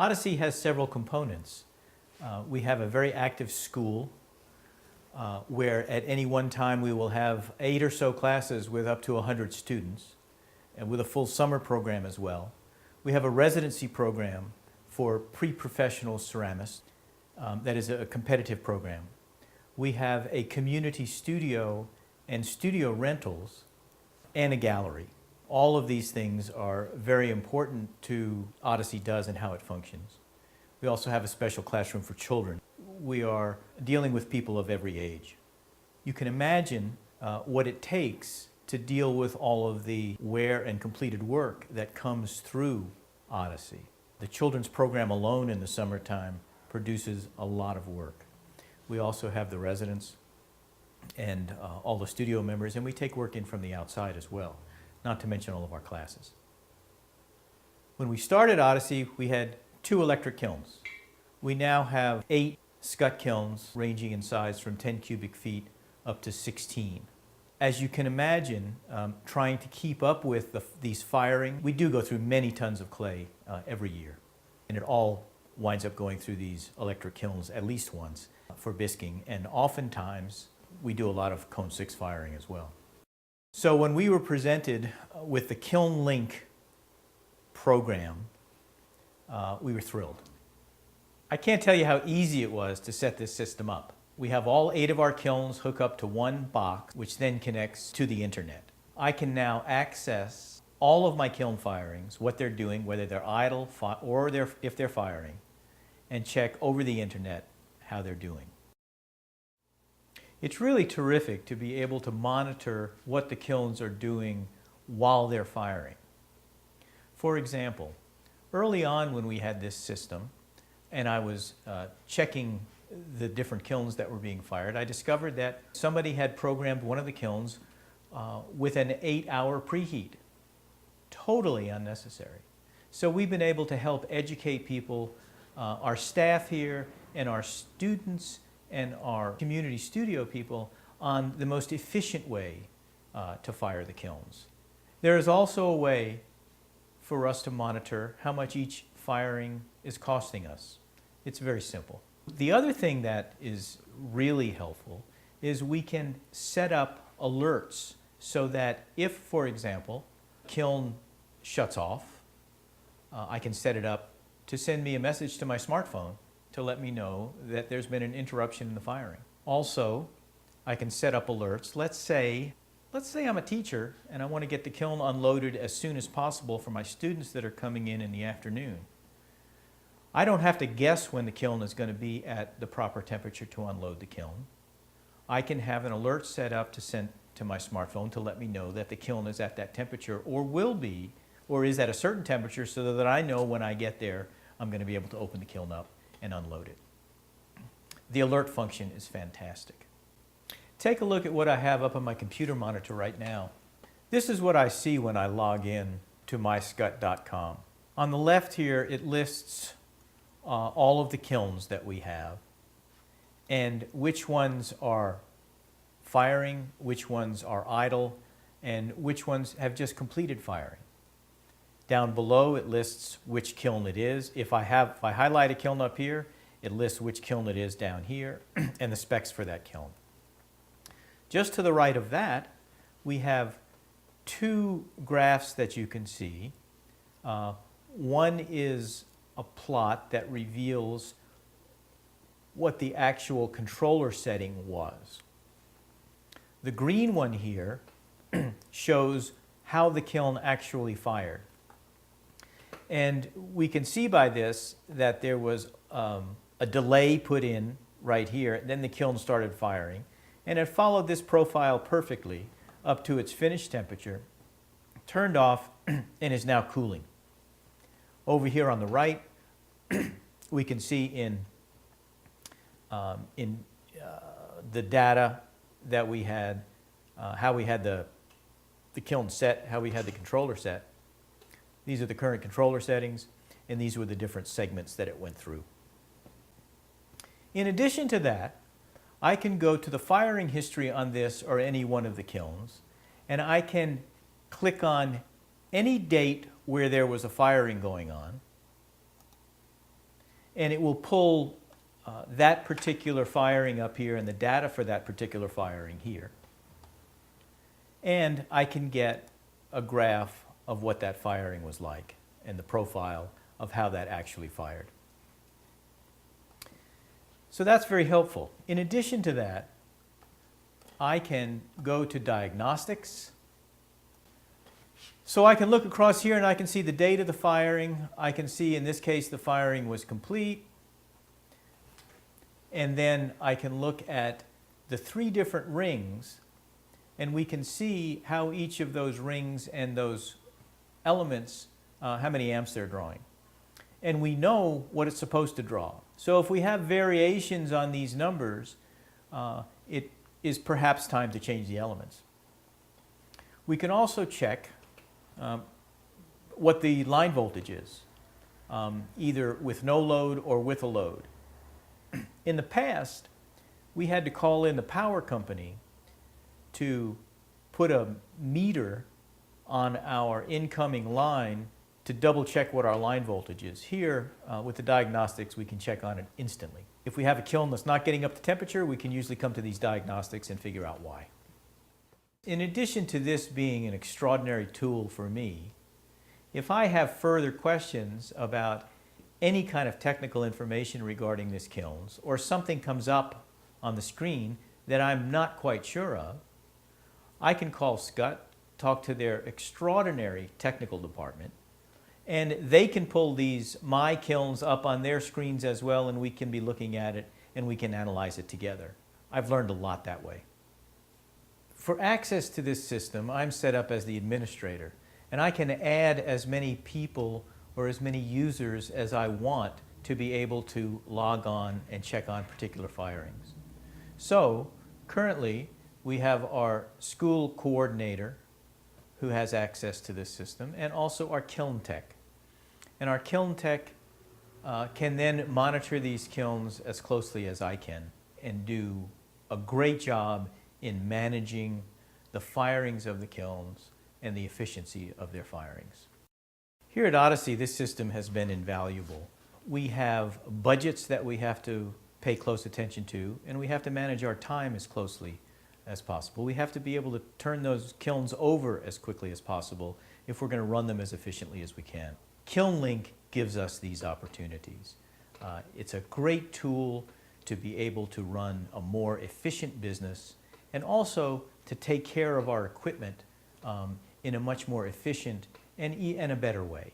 Odyssey has several components. We have a very active school where at any one time we will have 8 or so classes with up to 100 students, and with a full summer program as well. We have a residency program for pre-professional ceramists that is a competitive program. We have a community studio and studio rentals and a gallery. All of these things are very important to Odyssey does and how it functions. We also have a special classroom for children. We are dealing with people of every age. You can imagine what it takes to deal with all of the wear and completed work that comes through Odyssey. The children's program alone in the summertime produces a lot of work. We also have the residents and all the studio members, and we take work in from the outside as well, not to mention all of our classes. When we started Odyssey, we had 2 electric kilns. We now have 8 Skutt kilns ranging in size from 10 cubic feet up to 16. As you can imagine, trying to keep up with these firing, we do go through many tons of clay every year. And it all winds up going through these electric kilns at least once for bisquing. And oftentimes, we do a lot of cone 6 firing as well. So when we were presented with the KilnLink program, we were thrilled. I can't tell you how easy it was to set this system up. We have all 8 of our kilns hook up to one box, which then connects to the internet. I can now access all of my kiln firings, what they're doing, whether they're idle or if they're firing, and check over the internet how they're doing. It's really terrific to be able to monitor what the kilns are doing while they're firing. For example, early on when we had this system, and I was checking the different kilns that were being fired, I discovered that somebody had programmed one of the kilns with an 8-hour preheat. Totally unnecessary. So we've been able to help educate people, our staff here and our students and our community studio people, on the most efficient way to fire the kilns. There is also a way for us to monitor how much each firing is costing us. It's very simple. The other thing that is really helpful is we can set up alerts so that if, for example, kiln shuts off, I can set it up to send me a message to my smartphone to let me know that there's been an interruption in the firing. Also, I can set up alerts. Let's say I'm a teacher and I want to get the kiln unloaded as soon as possible for my students that are coming in the afternoon. I don't have to guess when the kiln is going to be at the proper temperature to unload the kiln. I can have an alert set up to send to my smartphone to let me know that the kiln is at that temperature, or will be, or is at a certain temperature, so that I know when I get there I'm going to be able to open the kiln up and unload it. The alert function is fantastic. Take a look at what I have up on my computer monitor right now. This is what I see when I log in to myskutt.com. On the left here, it lists all of the kilns that we have and which ones are firing, which ones are idle, and which ones have just completed firing. Down below, it lists which kiln it is. If I highlight a kiln up here, it lists which kiln it is down here and the specs for that kiln. Just to the right of that, we have 2 graphs that you can see. One is a plot that reveals what the actual controller setting was. The green one here shows how the kiln actually fired. And we can see by this that there was a delay put in right here, then the kiln started firing, and it followed this profile perfectly up to its finished temperature, turned off, and is now cooling. Over here on the right, we can see in the data that we had, how we had the kiln set, how we had the controller set. These are the current controller settings, and these were the different segments that it went through. In addition to that, I can go to the firing history on this or any one of the kilns, and I can click on any date where there was a firing going on, and it will pull that particular firing up here and the data for that particular firing here. And I can get a graph of what that firing was like and the profile of how that actually fired. So that's very helpful. In addition to that, I can go to diagnostics. So I can look across here and I can see the date of the firing. I can see in this case the firing was complete. And then I can look at the 3 different rings, and we can see how each of those rings and those elements, how many amps they're drawing. And we know what it's supposed to draw. So if we have variations on these numbers, it is perhaps time to change the elements. We can also check what the line voltage is, either with no load or with a load. In the past, we had to call in the power company to put a meter on our incoming line to double check what our line voltage is. Here, with the diagnostics, we can check on it instantly. If we have a kiln that's not getting up to temperature, we can usually come to these diagnostics and figure out why. In addition to this being an extraordinary tool for me, if I have further questions about any kind of technical information regarding this kilns, or something comes up on the screen that I'm not quite sure of, I can call Skutt, talk to their extraordinary technical department, and they can pull these my kilns up on their screens as well, and we can be looking at it and we can analyze it together. I've learned a lot that way. For access to this system, I'm set up as the administrator, and I can add as many people or as many users as I want to be able to log on and check on particular firings. So currently we have our school coordinator who has access to this system, and also our kiln tech. And our kiln tech can then monitor these kilns as closely as I can and do a great job in managing the firings of the kilns and the efficiency of their firings. Here at Odyssey, this system has been invaluable. We have budgets that we have to pay close attention to, and we have to manage our time as closely as possible. We have to be able to turn those kilns over as quickly as possible if we're going to run them as efficiently as we can. KilnLink gives us these opportunities. It's a great tool to be able to run a more efficient business and also to take care of our equipment in a much more efficient and a better way.